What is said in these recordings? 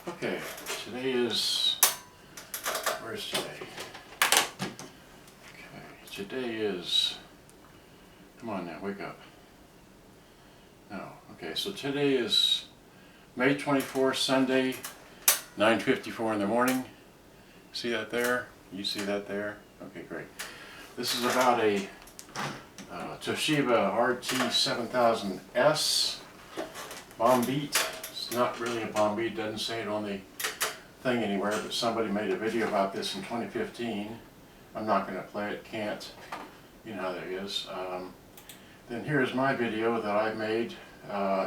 Okay, today is, where's today? Okay, today is, come on now, wake up. No, okay, so today is May 24th, Sunday, 9:54 in the morning. See that there? You see that there? Okay, great. This is about a Toshiba RT-7000S bomb beat. It's not really a bomb beat, doesn't say it on the thing anywhere, but somebody made a video about this in 2015. I'm not going to play it, can't. You know how that is. Then here's my video that I made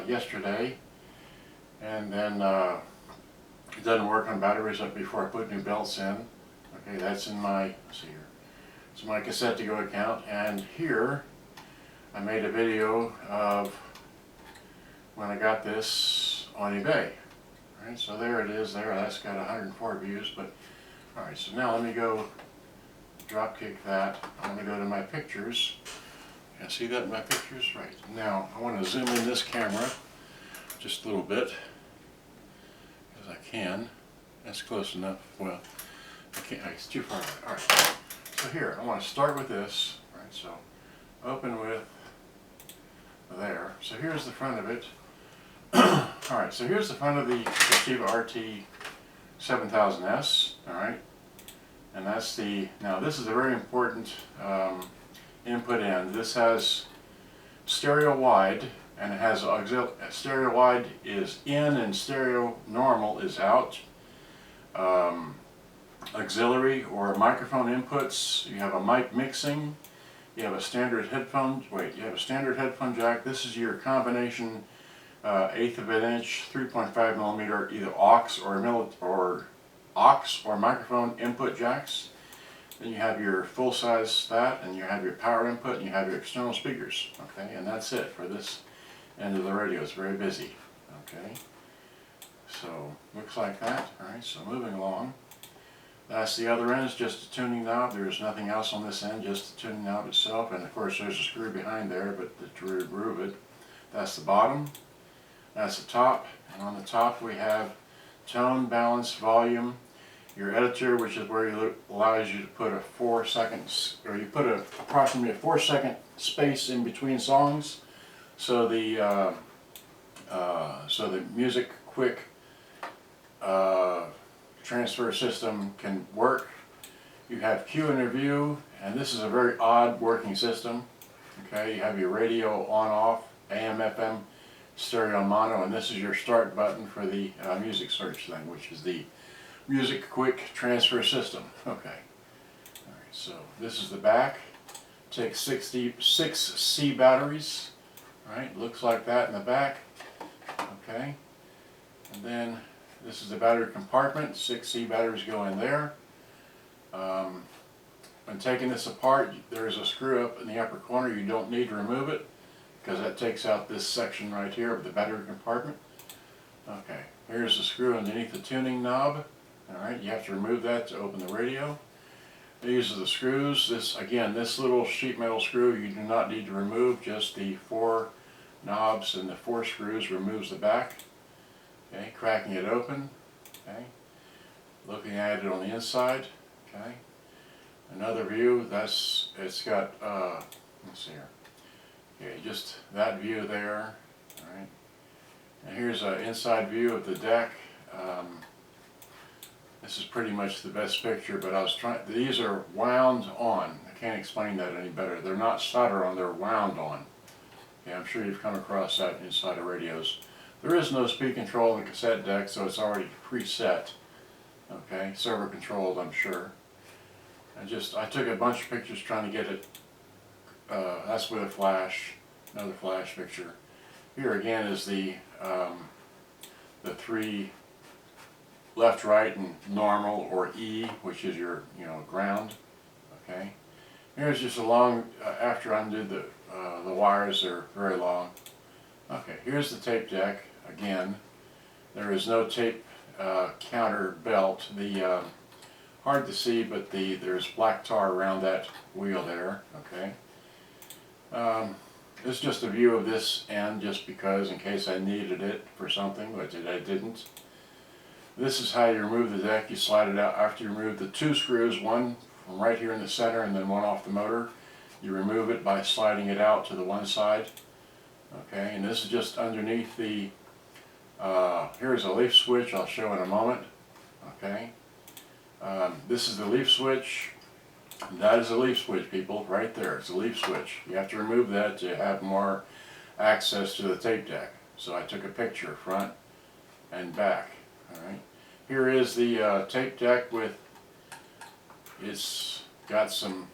yesterday, and then it doesn't work on batteries up before I put new belts in. Okay, that's in my, let's see here, it's my cassette to go account, and here I made a video of when I got this on eBay. Alright, so there it is there, that's got 104 views, but alright, so now let me go drop kick that. I'm going to go to my pictures. You see that in my pictures? Right. Now I want to zoom in this camera just a little bit as I can. That's close enough. Well, I can't, it's too far away. Alright, so here I want to start with this. Right, so open with there. So here's the front of it. Alright, so here's the front of the Toshiba RT-7000S. Alright, and that's the, now this is a very important input in. This has stereo wide, and it has stereo wide is in and stereo normal is out. Auxiliary or microphone inputs, you have a mic mixing, you have a standard headphone, you have a standard headphone jack. This is your combination 1/8 of an inch, 3.5 millimeter, either aux or microphone input jacks. Then you have your full size that, and you have your power input, and you have your external speakers. Okay, and that's it for this end of the radio. It's very busy. Okay, so looks like that. All right, so moving along. That's the other end, is just a tuning knob. There's nothing else on this end, just the tuning knob itself. And of course there's a screw behind there, but to remove it. That's the bottom. That's the top. And on the top we have tone, balance, volume, your editor, which is where it allows you to put a 4 seconds, or you put approximately a 4-second space in between songs, so the music quick transfer system can work. You have cue and review, and this is a very odd working system. Okay, you have your radio on off, AM, FM, stereo, mono, and this is your start button for the music search thing, which is the music quick transfer system. Okay, alright, so this is the back. Takes 6 C batteries. Alright, looks like that in the back. Okay, and then this is the battery compartment. 6 C batteries go in there. When taking this apart, there is a screw up in the upper corner. You don't need to remove it, because that takes out this section right here of the battery compartment. Okay, here's the screw underneath the tuning knob. Alright, you have to remove that to open the radio. These are the screws. This, again, this little sheet metal screw you do not need to remove, just the 4 knobs and the 4 screws removes the back. Okay, cracking it open. Okay, looking at it on the inside. Okay, another view. It's got let's see here. Okay, just that view there. All right, and here's an inside view of the deck. This is pretty much the best picture, but I was trying. These are wound on. I can't explain that any better. They're not solder on. They're wound on. Okay, I'm sure you've come across that inside of radios. There is no speed control in the cassette deck, so it's already preset. Okay, servo controlled, I'm sure. I took a bunch of pictures trying to get it. That's with a flash, another flash picture. Here again is the 3 left, right, and normal, or E, which is your ground. Okay. Here's just a long. After I undid the wires, they're very long. Okay, here's the tape deck. Again, there is no tape counter belt. The hard to see, but there's black tar around that wheel there. Okay, this is just a view of this end, just because in case I needed it for something, which I didn't. This is how you remove the deck. You slide it out after you remove the 2 screws, one from right here in the center and then one off the motor. You remove it by sliding it out to the one side. Okay, and this is just underneath the, here's a leaf switch I'll show in a moment. Okay, this is the leaf switch. That is a leaf switch, people, right there. It's a leaf switch. You have to remove that to have more access to the tape deck. So I took a picture front and back. Alright, here is the tape deck with, it's got some,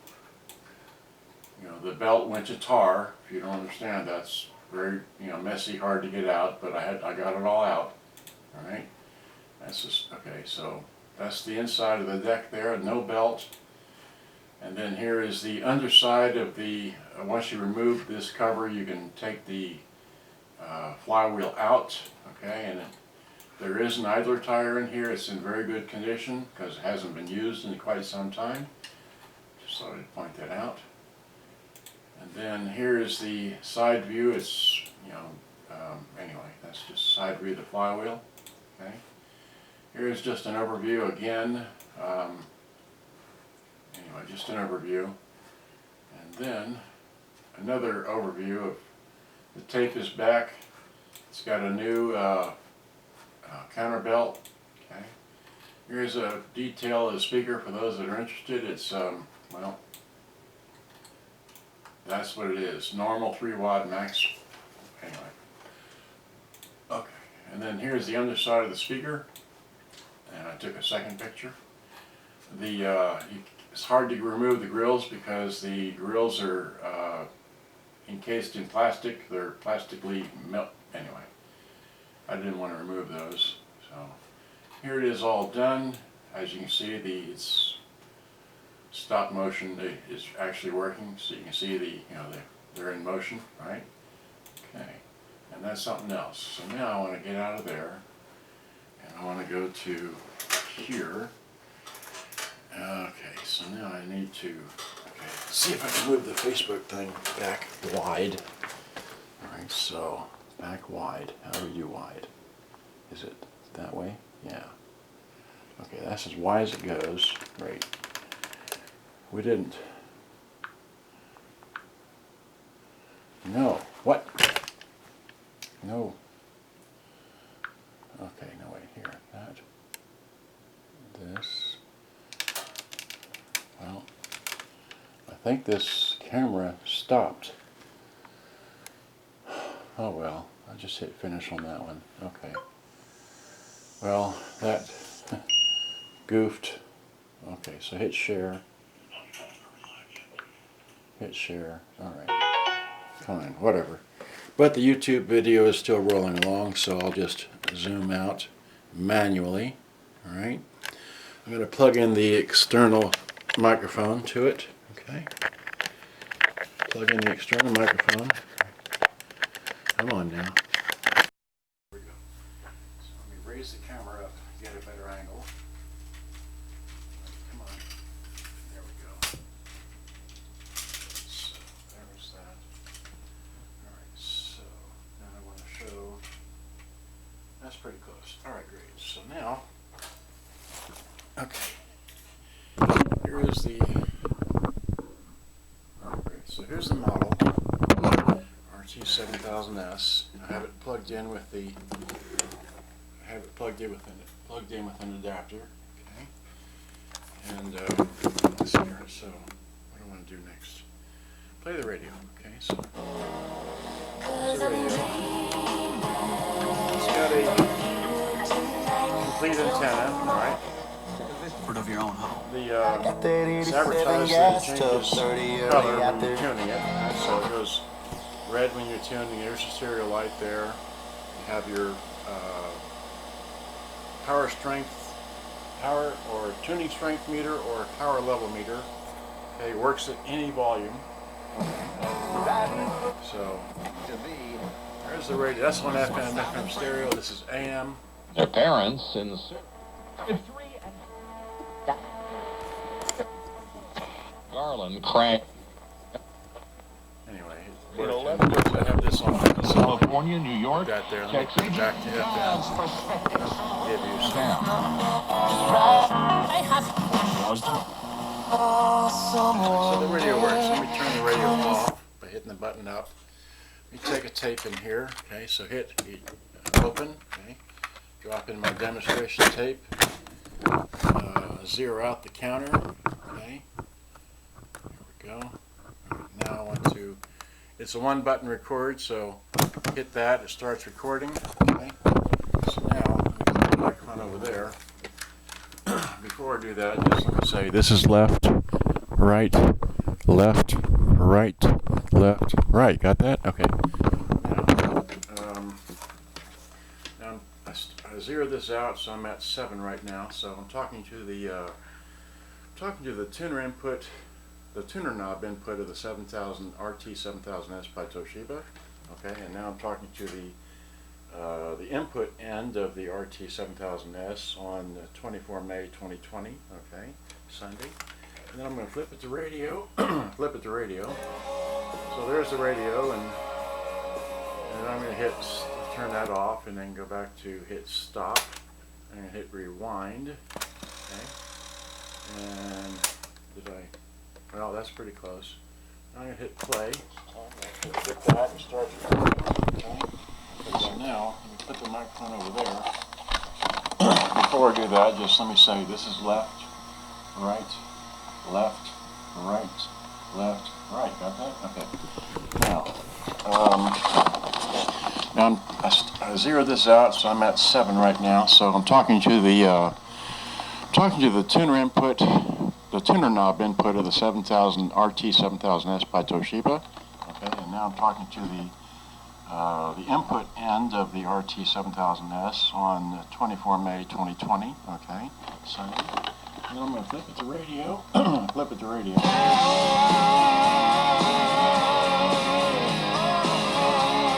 you know, the belt went to tar. If you don't understand, that's very, you know, messy, hard to get out, but I got it all out. Alright, that's just, okay, so that's the inside of the deck there, no belt. And then here is the underside of the, once you remove this cover, you can take the flywheel out, okay, and there is an idler tire in here. It's in very good condition because it hasn't been used in quite some time. Just thought I'd point that out. And then here is the side view. It's, you know, anyway, that's just side view of the flywheel, okay. Here's just an overview again. Anyway, just an overview. And then another overview of the tape is back. It's got a new counter belt. Okay. Here's a detail of the speaker for those that are interested. It's, well, that's what it is. Normal 3 watt max. Anyway. Okay. And then here's the underside of the speaker. And I took a second picture. It's hard to remove the grills because the grills are encased in plastic. They're plastically anyway, I didn't want to remove those. So here it is all done. As you can see, it's stop motion is actually working. So you can see they're in motion, right? Okay, and that's something else. So now I want to get out of there, and I want to go to here. Okay, so now I need to, see if I can move the Facebook thing back wide. Alright, so back wide. How do we do wide? Is it that way? Yeah. Okay, that's as wide as it goes. Great. We didn't. No. What? No. Okay, no, wait, here. That. This. Well, I think this camera stopped. Oh well, I just hit finish on that one. Okay. Well, that goofed. Okay, so hit share. Hit share. Alright. Fine, whatever. But the YouTube video is still rolling along, so I'll just zoom out manually. Alright. I'm going to plug in the external microphone to it. Okay. Plug in the external microphone. Come on now. There we go. So let me raise the camera up, get a better angle. Come on. There we go. So there's that. Alright, so now I want to show. That's pretty close. Alright, great. So now, okay. Here is the, so here's the model, RT-7000S. I have it plugged in with the, plugged in with an adapter. Okay. And let's see here. So what do I want to do next? Play the radio. Okay. So here's the radio. It's got a complete antenna. All right. Of your own home. It's advertised that it changes color when you're tuning it. So it goes red when you're tuning. There's a stereo light there. You have your power or tuning strength meter or power level meter. Okay, it works at any volume. So there's the radio. That's on FM stereo. This is AM. Their parents in the Garland crank. Anyway, I have this on California, New York, got there. Texas. Back to FM. Give you some button up. You take a tape in here, okay, so hit open, okay, drop in my demonstration tape, zero out the counter, okay, there we go. Now I want to, it's a one button record, so hit that, it starts recording, okay. So now, let me put the microphone over there. Before I do that, just let me say, this is left, right, left, right, left, right. Got that? Okay. Now I zeroed this out, so I'm at 7 right now. So I'm talking to the tuner input, the tuner knob input of the RT-7000S by Toshiba. Okay, and now I'm talking to the input end of the RT-7000S on 24 May 2020. Okay, Sunday. And then I'm going to flip it to radio. Flip it to radio. So there's the radio, and I'm going to turn that off, and then go back to hit stop, and hit rewind. Okay. And well, that's pretty close. I'm going to hit play. Hit that and start recording. Okay. So now, let me put the microphone over there. Before I do that, just let me say, this is left, right, left, right, left, right. Got that? Okay. Now I zeroed this out, so I'm at 7 right now. So I'm talking to the tuner input, the tuner knob input of the RT-7000S by Toshiba. Okay, and now I'm talking to the input end of the RT-7000S on 24 May 2020. Okay, so. And I'm going to flip it to radio. Flip it to radio.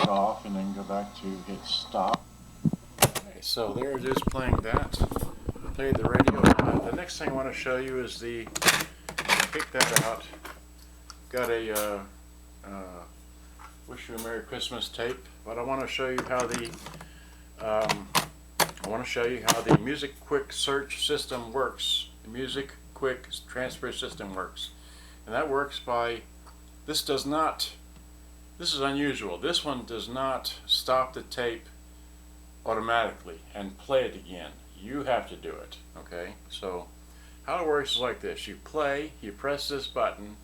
Off, and then go back to hit stop. Okay, so there it is playing that. Played the radio. The next thing I want to show you is pick that out. Got a Wish You a Merry Christmas tape, but I want to show you how the Music Quick Search system works. The Music Quick Transfer system works. And that works by, this is unusual. This one does not stop the tape automatically and play it again. You have to do it, okay? So how it works is like this. You play, you press this button,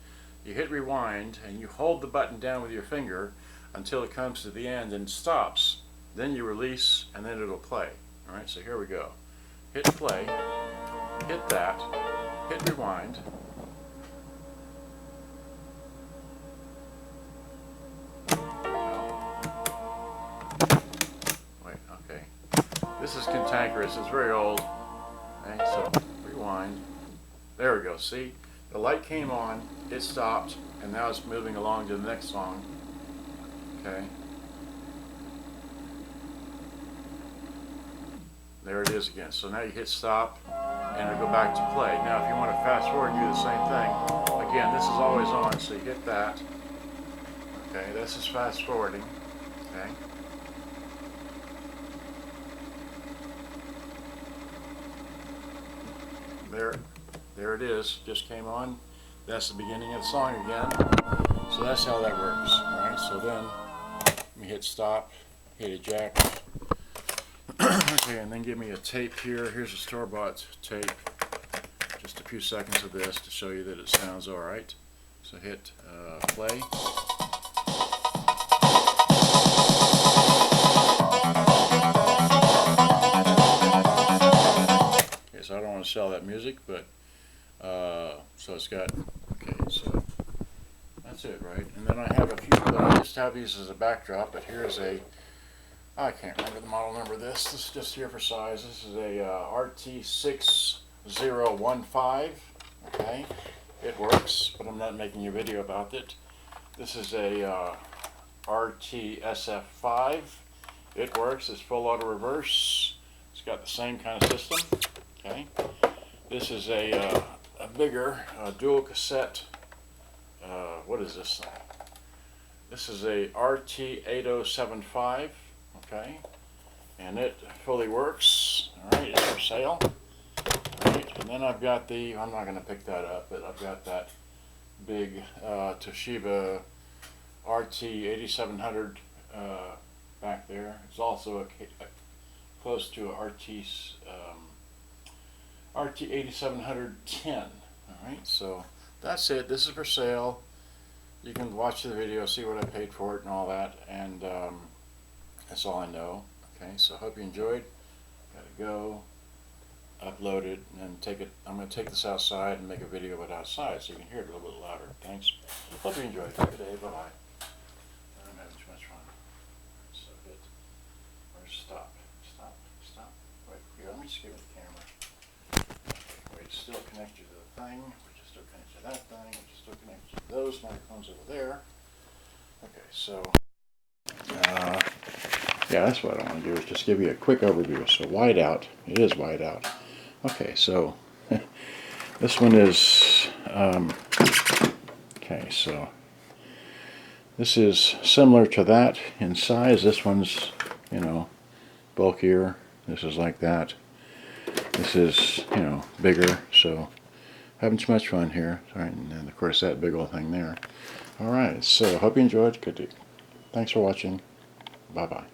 you hit rewind, and you hold the button down with your finger until it comes to the end and stops. Then you release, and then it'll play. All right, so here we go. Hit play, hit that, hit rewind. Wait, okay. This is cantankerous, it's very old. Okay, so rewind. There we go, see? The light came on, it stopped, and now it's moving along to the next song. Okay. There it is again. So now you hit stop, and it'll go back to play. Now if you want to fast forward and do the same thing, again, this is always on, so you hit that. Okay, this is fast forwarding. Okay. There it is. Just came on. That's the beginning of the song again. So that's how that works. Alright, so then let me hit stop, hit eject. Okay, and then give me a tape here. Here's a store-bought tape. Just a few seconds of this to show you that it sounds alright. So hit play. Okay, so I don't want to sell that music, but so it's got, okay, so that's it, right? And then I have a few, I just have these as a backdrop, but here's I can't remember the model number of this. This is just here for size. This is a RT-6015. Okay, it works, but I'm not making a video about it. This is a RT-SF5. It works. It's full auto reverse. It's got the same kind of system. Okay, this is a bigger dual cassette. What is this thing? This is a RT-8075. Okay, and it fully works. All right, it's for sale. All right, and then I've got I'm not going to pick that up, but I've got that big Toshiba RT-8700 back there. It's also close to a RT-8710. Alright, so that's it. This is for sale. You can watch the video, see what I paid for it and all that, and that's all I know. Okay, so hope you enjoyed. Gotta go, upload it, and take it. I'm going to take this outside and make a video of it outside so you can hear it a little bit louder. Thanks. Hope you enjoyed. Have a good day. Bye-bye. I'm having too much fun. So good. Where's stop? Stop. Stop. Wait, here, let me just give it the camera. Wait, it's still connected to the thing, which is still connected to that thing, which is still connected to those microphones over there. Okay, so yeah, that's what I want to do, is just give you a quick overview. So wide out, it is wide out. Okay, so this one is okay, so this is similar to that in size. This one's, you know, bulkier. This is like that. This is, you know, bigger. So having too much fun here. All right, and then of course that big old thing there. All right, so hope you enjoyed. Good. Thanks for watching. Bye bye.